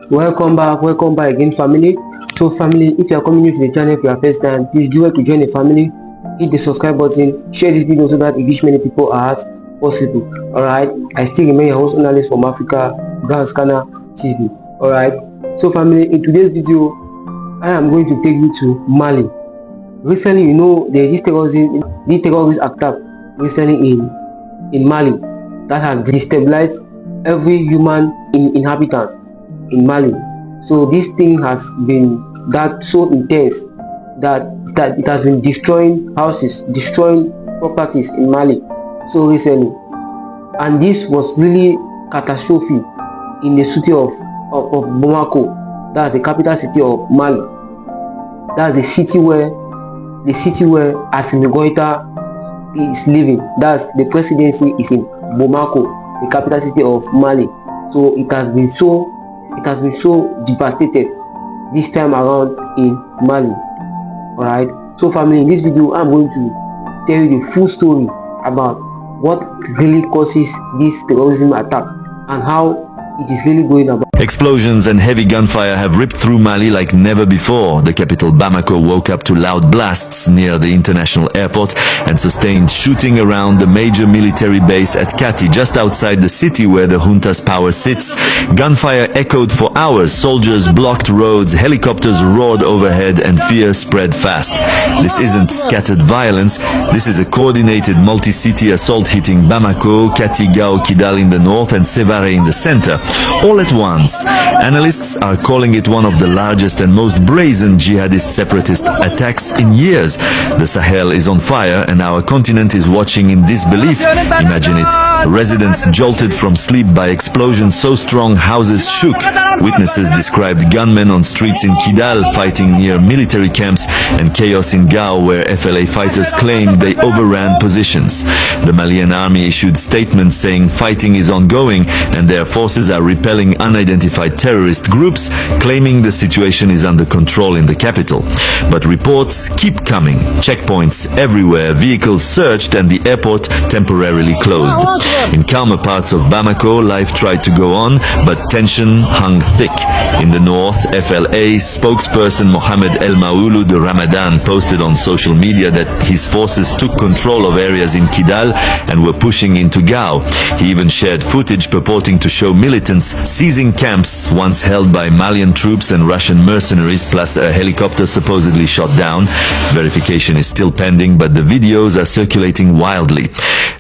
Welcome back again, family. So family, if you are coming new to the channel for your first time, please do well to join the family, hit the subscribe button, share this video so that it reach many people as possible. Alright, I still remain your host analyst from Africa, Ghana Scanner TV. Alright, so family, in today's video I am going to take you to Mali. Recently, you know, there is this terrorist attack recently in Mali that has destabilized every human inhabitant in Mali. So this thing has been that so intense that it has been destroying houses, destroying properties in Mali so recently, and this was really catastrophic in the city of Bamako. That's the capital city of Mali. That's the city where Assimi Goïta is living. That's the presidency is in Bamako, the capital city of Mali. So it has been so devastated this time around in Mali. Alright, so family, in this video I'm going to tell you the full story about what really causes this terrorism attack and how it is really going about. Explosions and heavy gunfire have ripped through Mali like never before. The capital Bamako woke up to loud blasts near the international airport and sustained shooting around the major military base at Kati, just outside the city where the junta's power sits. Gunfire echoed for hours, soldiers blocked roads, helicopters roared overhead, and fear spread fast. This isn't scattered violence, this is a coordinated multi-city assault hitting Bamako, Kati, Gao, Kidal in the north and Sévaré in the center, all at once. Analysts are calling it one of the largest and most brazen jihadist separatist attacks in years. The Sahel is on fire and our continent is watching in disbelief. Imagine it. Residents jolted from sleep by explosions so strong houses shook. Witnesses described gunmen on streets in Kidal fighting near military camps and chaos in Gao where FLA fighters claimed they overran positions. The Malian army issued statements saying fighting is ongoing and their forces are repelling unidentified terrorist groups, claiming the situation is under control in the capital. But reports keep coming. Checkpoints everywhere, vehicles searched and the airport temporarily closed. In calmer parts of Bamako, life tried to go on, but tension hung thick. In the north, FLA spokesperson Mohamed El Maouloud Ramadan posted on social media that his forces took control of areas in Kidal and were pushing into Gao. He even shared footage purporting to show militants seizing camps once held by Malian troops and Russian mercenaries, plus a helicopter supposedly shot down. Verification is still pending, but the videos are circulating wildly.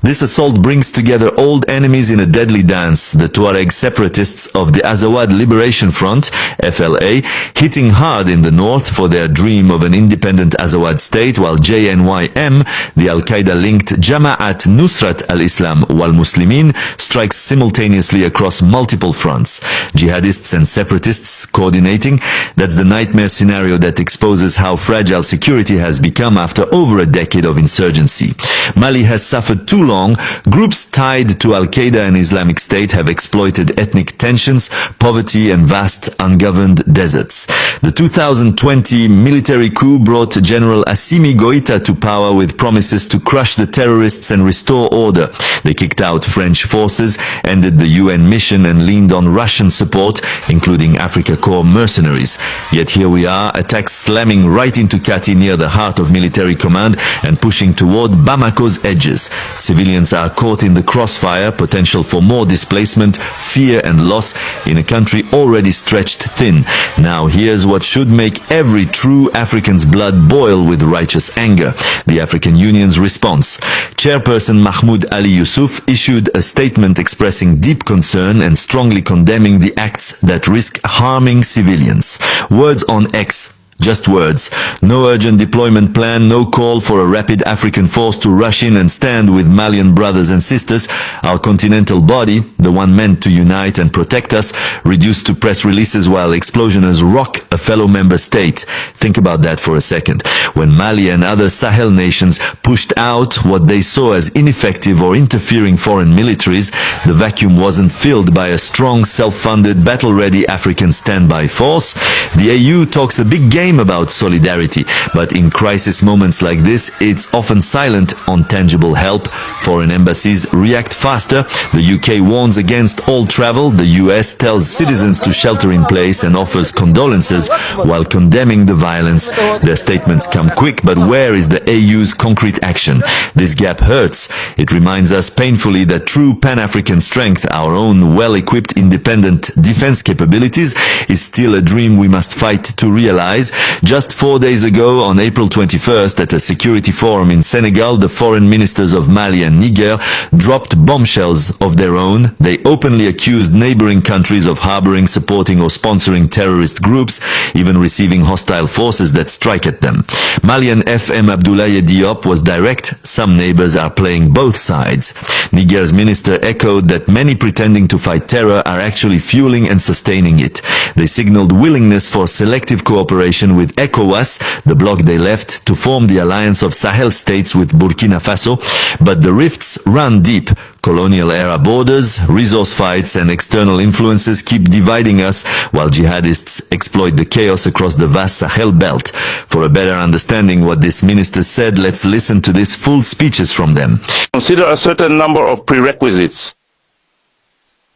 This assault brings together old enemies in a deadly dance. The Tuareg separatists of the Azawad Liberation Front, FLA, hitting hard in the north for their dream of an independent Azawad state, while JNYM, the Al-Qaeda-linked Jama'at Nusrat al-Islam wal-Muslimin, strikes simultaneously across multiple fronts. Jihadists and separatists coordinating, that's the nightmare scenario that exposes how fragile security has become after over a decade of insurgency. Mali has suffered too long. Groups tied to Al-Qaeda and Islamic State have exploited ethnic tensions, poverty and vast ungoverned deserts. The 2020 military coup brought General Assimi Goïta to power with promises to crush the terrorists and restore order. They kicked out French forces, ended the UN mission and leaned on Russian support, including Africa Corps mercenaries. Yet here we are, attacks slamming right into Kati near the heart of military command and pushing toward Bamako's edges. Civilians are caught in the crossfire, potential for more displacement, fear and loss in a country already stretched thin. Now here's what should make every true African's blood boil with righteous anger: the African Union's response. Chairperson Mahmoud Ali Yusuf issued a statement expressing deep concern and strongly condemning the acts that risk harming civilians. Words on X. Just words. No urgent deployment plan, no call for a rapid African force to rush in and stand with Malian brothers and sisters. Our continental body, the one meant to unite and protect us, reduced to press releases while explosioners rock a fellow member state. Think about that for a second. When Mali and other Sahel nations pushed out what they saw as ineffective or interfering foreign militaries, the vacuum wasn't filled by a strong, self-funded, battle-ready African standby force. The AU talks a big game claim about solidarity, but in crisis moments like this, it's often silent on tangible help. Foreign embassies react faster. The UK warns against all travel. The US tells citizens to shelter in place and offers condolences while condemning the violence. Their statements come quick, but where is the AU's concrete action? This gap hurts. It reminds us painfully that true Pan-African strength, our own well-equipped independent defense capabilities, is still a dream we must fight to realize. Just 4 days ago, on April 21st, at a security forum in Senegal, the foreign ministers of Mali and Niger dropped bombshells of their own. They openly accused neighboring countries of harboring, supporting or sponsoring terrorist groups, even receiving hostile forces that strike at them. Malian FM Abdoulaye Diop was direct. Some neighbors are playing both sides. Niger's minister echoed that many pretending to fight terror are actually fueling and sustaining it. They signaled willingness for selective cooperation with ECOWAS, the bloc they left, to form the alliance of Sahel states with Burkina Faso, but the rifts run deep. Colonial-era borders, resource fights and external influences keep dividing us, while jihadists exploit the chaos across the vast Sahel belt. For a better understanding what this minister said, let's listen to these full speeches from them. Consider a certain number of prerequisites.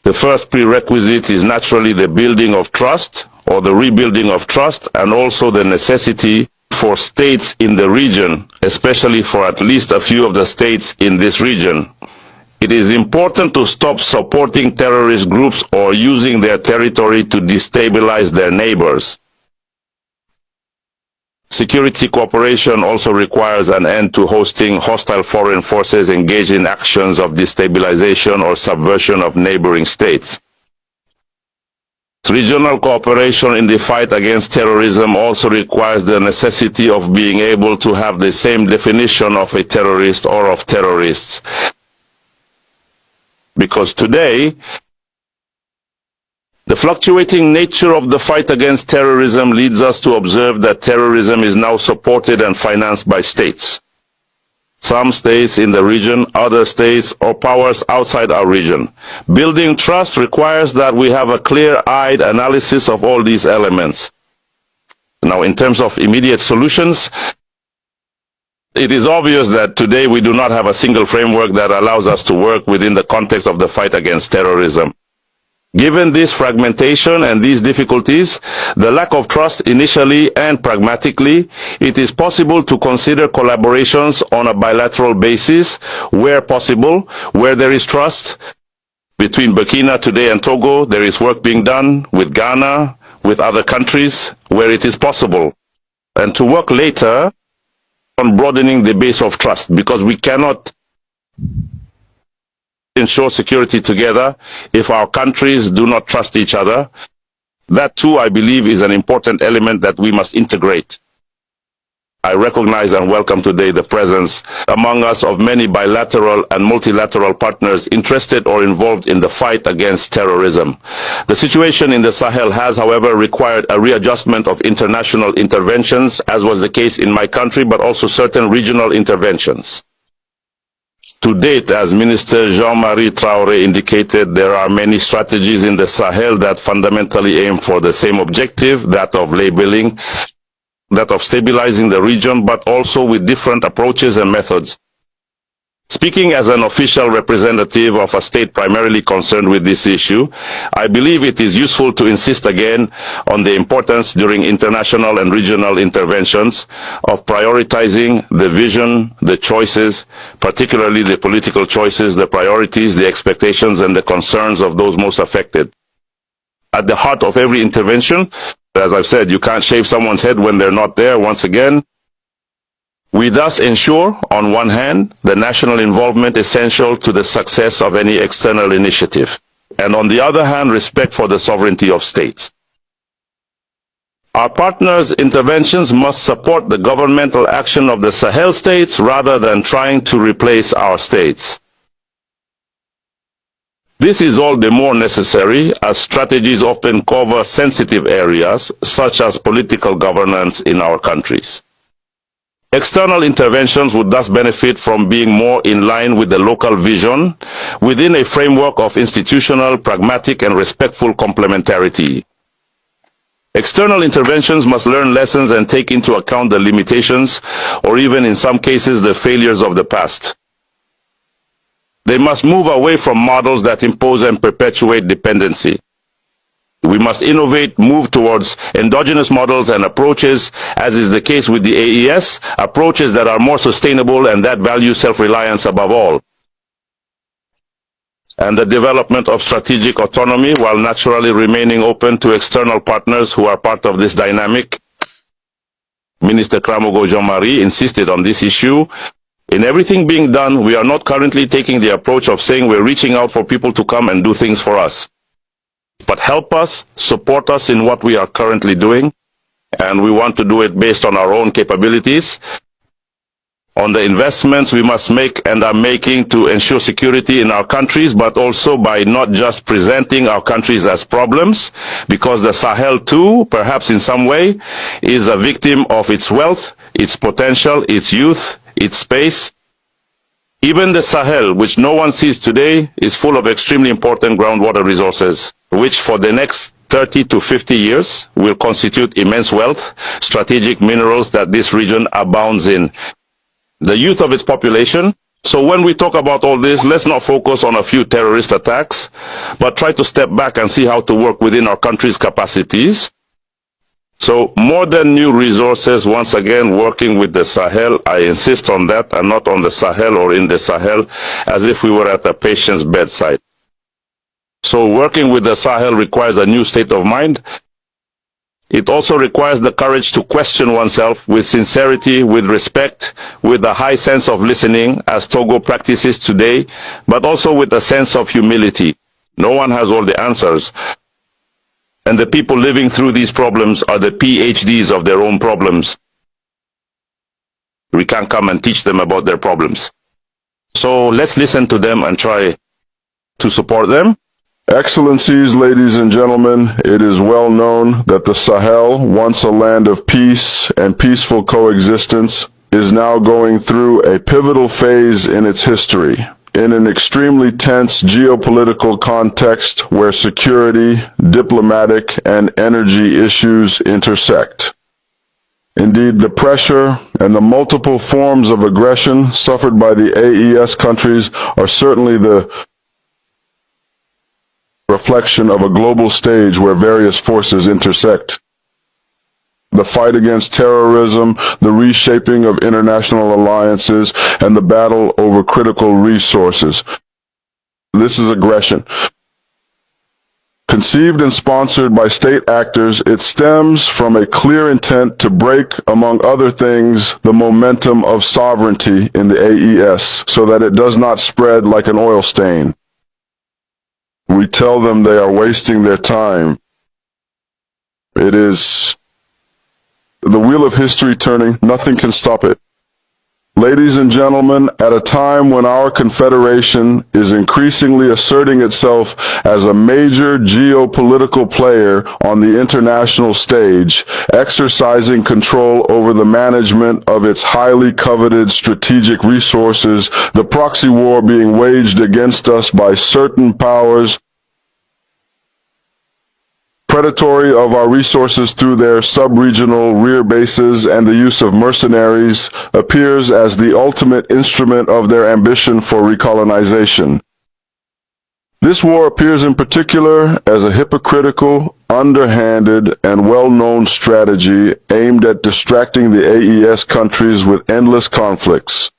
The first prerequisite is naturally the building of trust, or the rebuilding of trust, and also the necessity for states in the region, especially for at least a few of the states in this region. It is important to stop supporting terrorist groups or using their territory to destabilize their neighbors. Security cooperation also requires an end to hosting hostile foreign forces engaged in actions of destabilization or subversion of neighboring states. Regional cooperation in the fight against terrorism also requires the necessity of being able to have the same definition of a terrorist or of terrorists. Because today, the fluctuating nature of the fight against terrorism leads us to observe that terrorism is now supported and financed by states. Some states in the region, other states, or powers outside our region. Building trust requires that we have a clear-eyed analysis of all these elements. Now, in terms of immediate solutions, it is obvious that today we do not have a single framework that allows us to work within the context of the fight against terrorism. Given this fragmentation and these difficulties, the lack of trust initially and pragmatically, it is possible to consider collaborations on a bilateral basis where possible, where there is trust. Between Burkina today and Togo, there is work being done with Ghana, with other countries where it is possible. And to work later on broadening the base of trust, because we cannot ensure security together if our countries do not trust each other. That too, I believe, is an important element that we must integrate. I recognize and welcome today the presence among us of many bilateral and multilateral partners interested or involved in the fight against terrorism. The situation in the Sahel has, however, required a readjustment of international interventions, as was the case in my country, but also certain regional interventions. To date, as Minister Jean-Marie Traoré indicated, there are many strategies in the Sahel that fundamentally aim for the same objective, that of labeling, that of stabilizing the region, but also with different approaches and methods. Speaking as an official representative of a state primarily concerned with this issue, I believe it is useful to insist again on the importance during international and regional interventions of prioritizing the vision, the choices, particularly the political choices, the priorities, the expectations, and the concerns of those most affected. At the heart of every intervention, as I've said, you can't shave someone's head when they're not there, once again. We thus ensure, on one hand, the national involvement essential to the success of any external initiative, and on the other hand, respect for the sovereignty of states. Our partners' interventions must support the governmental action of the Sahel states rather than trying to replace our states. This is all the more necessary as strategies often cover sensitive areas such as political governance in our countries. External interventions would thus benefit from being more in line with the local vision within a framework of institutional, pragmatic, and respectful complementarity. External interventions must learn lessons and take into account the limitations, or even in some cases, the failures of the past. They must move away from models that impose and perpetuate dependency. We must innovate, move towards endogenous models and approaches, as is the case with the AES, approaches that are more sustainable and that value self-reliance above all. And the development of strategic autonomy while naturally remaining open to external partners who are part of this dynamic. Minister Kramogo Jean-Marie insisted on this issue. In everything being done, we are not currently taking the approach of saying we're reaching out for people to come and do things for us, but help us, support us in what we are currently doing, and we want to do it based on our own capabilities, on the investments we must make and are making to ensure security in our countries, but also by not just presenting our countries as problems, because the Sahel too, perhaps in some way, is a victim of its wealth, its potential, its youth, its space. Even the Sahel, which no one sees today, is full of extremely important groundwater resources, which for the next 30 to 50 years will constitute immense wealth, strategic minerals that this region abounds in. The youth of its population. So when we talk about all this, let's not focus on a few terrorist attacks, but try to step back and see how to work within our country's capacities. So more than new resources, once again, working with the Sahel, I insist on that, and not on the Sahel or in the Sahel, as if we were at a patient's bedside. So working with the Sahel requires a new state of mind. It also requires the courage to question oneself with sincerity, with respect, with a high sense of listening, as Togo practices today, but also with a sense of humility. No one has all the answers. And the people living through these problems are the PhDs of their own problems. We can't come and teach them about their problems. So let's listen to them and try to support them. Excellencies, ladies and gentlemen, it is well known that the Sahel, once a land of peace and peaceful coexistence, is now going through a pivotal phase in its history, in an extremely tense geopolitical context where security, diplomatic, and energy issues intersect. Indeed, the pressure and the multiple forms of aggression suffered by the AES countries are certainly the reflection of a global stage where various forces intersect. The fight against terrorism, the reshaping of international alliances, and the battle over critical resources. This is aggression. Conceived and sponsored by state actors, it stems from a clear intent to break, among other things, the momentum of sovereignty in the AES so that it does not spread like an oil stain. We tell them they are wasting their time. It is the wheel of history turning. Nothing can stop it. Ladies and gentlemen, at a time when our confederation is increasingly asserting itself as a major geopolitical player on the international stage, exercising control over the management of its highly coveted strategic resources, the proxy war being waged against us by certain powers, predatory of our resources through their sub-regional rear bases and the use of mercenaries, appears as the ultimate instrument of their ambition for recolonization. This war appears in particular as a hypocritical, underhanded, and well-known strategy aimed at distracting the AES countries with endless conflicts,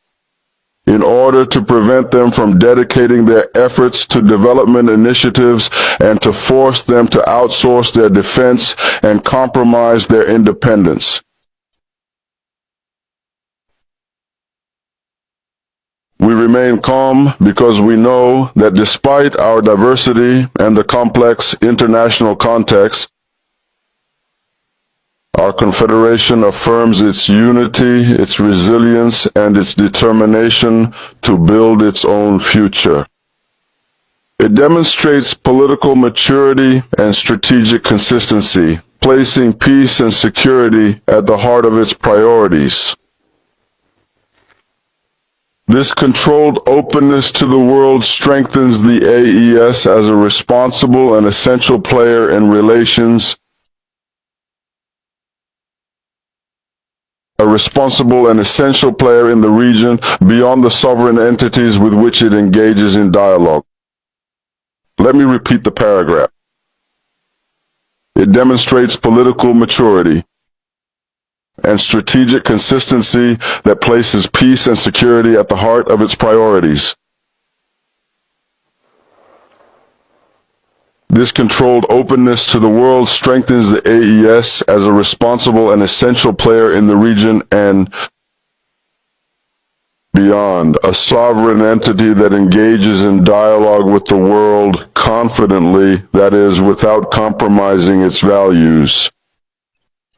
in order to prevent them from dedicating their efforts to development initiatives and to force them to outsource their defense and compromise their independence. We remain calm because we know that despite our diversity and the complex international context, our confederation affirms its unity, its resilience, and its determination to build its own future. It demonstrates political maturity and strategic consistency, placing peace and security at the heart of its priorities. This controlled openness to the world strengthens the AES as a responsible and essential player in relations a responsible and essential player in the region beyond the sovereign entities with which it engages in dialogue. Let me repeat the paragraph. It demonstrates political maturity and strategic consistency that places peace and security at the heart of its priorities. This controlled openness to the world strengthens the AES as a responsible and essential player in the region and beyond, a sovereign entity that engages in dialogue with the world confidently, that is, without compromising its values.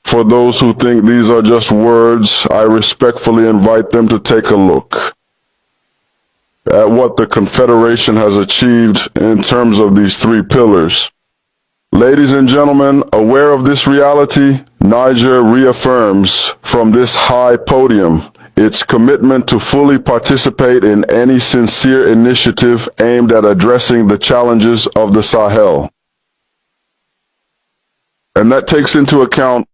For those who think these are just words, I respectfully invite them to take a look at what the Confederation has achieved in terms of these three pillars. Ladies and gentlemen, aware of this reality, Niger reaffirms from this high podium its commitment to fully participate in any sincere initiative aimed at addressing the challenges of the Sahel. And that takes into account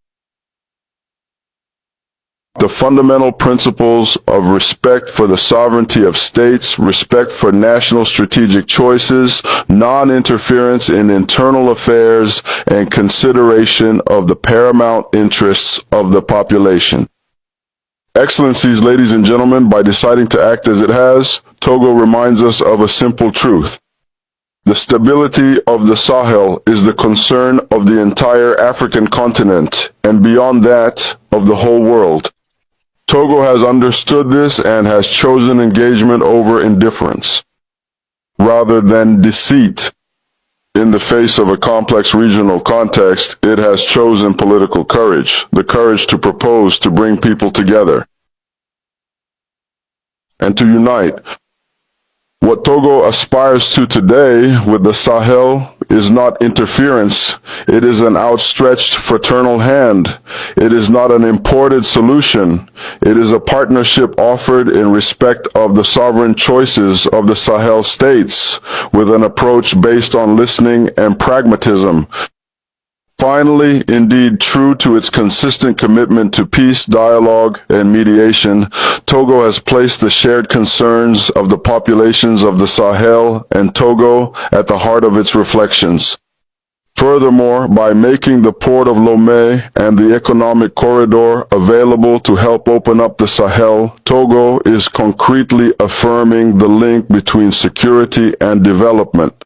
the fundamental principles of respect for the sovereignty of states, respect for national strategic choices, non-interference in internal affairs, and consideration of the paramount interests of the population. Excellencies, ladies and gentlemen, by deciding to act as it has, Togo reminds us of a simple truth. The stability of the Sahel is the concern of the entire African continent, and beyond that, of the whole world. Togo has understood this and has chosen engagement over indifference, rather than deceit. In the face of a complex regional context, it has chosen political courage, the courage to propose to bring people together and to unite. What Togo aspires to today with the Sahel is not interference. It is an outstretched fraternal hand. It is not an imported solution. It is a partnership offered in respect of the sovereign choices of the Sahel states, with an approach based on listening and pragmatism. Finally, indeed true to its consistent commitment to peace, dialogue, and mediation, Togo has placed the shared concerns of the populations of the Sahel and Togo at the heart of its reflections. Furthermore, by making the port of Lomé and the economic corridor available to help open up the Sahel, Togo is concretely affirming the link between security and development.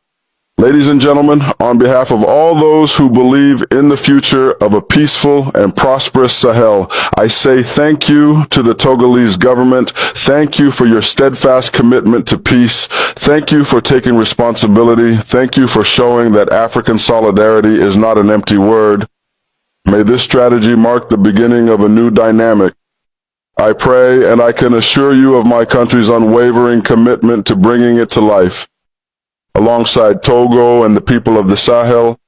Ladies and gentlemen, on behalf of all those who believe in the future of a peaceful and prosperous Sahel, I say thank you to the Togolese government. Thank you for your steadfast commitment to peace. Thank you for taking responsibility. Thank you for showing that African solidarity is not an empty word. May this strategy mark the beginning of a new dynamic. I pray and I can assure you of my country's unwavering commitment to bringing it to life. Alongside Togo and the people of the Sahel,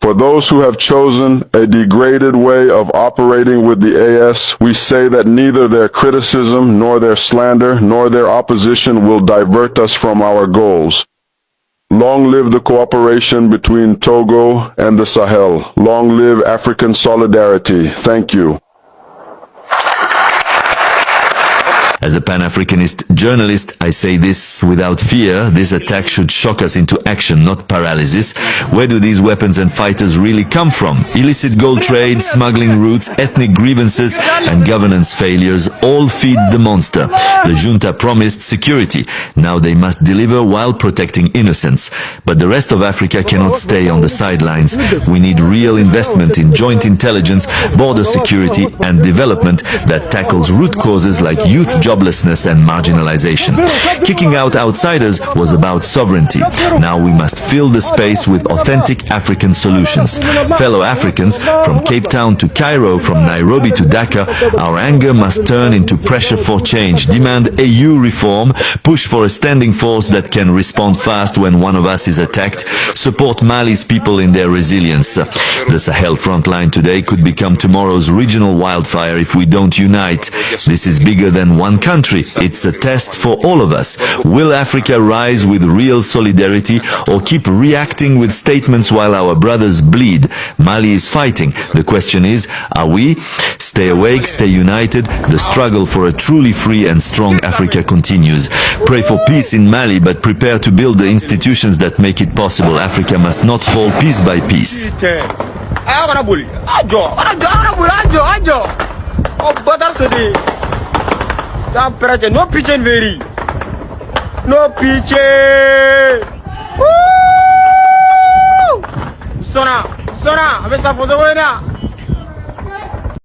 for those who have chosen a degraded way of operating with the AS, we say that neither their criticism, nor their slander, nor their opposition will divert us from our goals. Long live the cooperation between Togo and the Sahel. Long live African solidarity. Thank you. As a Pan-Africanist journalist, I say this without fear. This attack should shock us into action, not paralysis. Where do these weapons and fighters really come from? Illicit gold trade, smuggling routes, ethnic grievances, and governance failures all feed the monster. The junta promised security. Now they must deliver while protecting innocents. But the rest of Africa cannot stay on the sidelines. We need real investment in joint intelligence, border security, and development that tackles root causes like youth joblessness and marginalization. Kicking out outsiders was about sovereignty. Now we must fill the space with authentic African solutions. Fellow Africans, from Cape Town to Cairo, from Nairobi to Dhaka, our anger must turn into pressure for change, demand AU reform, push for a standing force that can respond fast when one of us is attacked, support Mali's people in their resilience. The Sahel frontline today could become tomorrow's regional wildfire if we don't unite. This is bigger than one one country. It's a test for all of us. Will Africa rise with real solidarity or keep reacting with statements while our brothers bleed? Mali is fighting. The question is, are we? Stay awake, stay united. The struggle for a truly free and strong Africa continues. Pray for peace in Mali, but prepare to build the institutions that make it possible. Africa must not fall piece by piece. No pitching very. No pitching. Sona, I'm a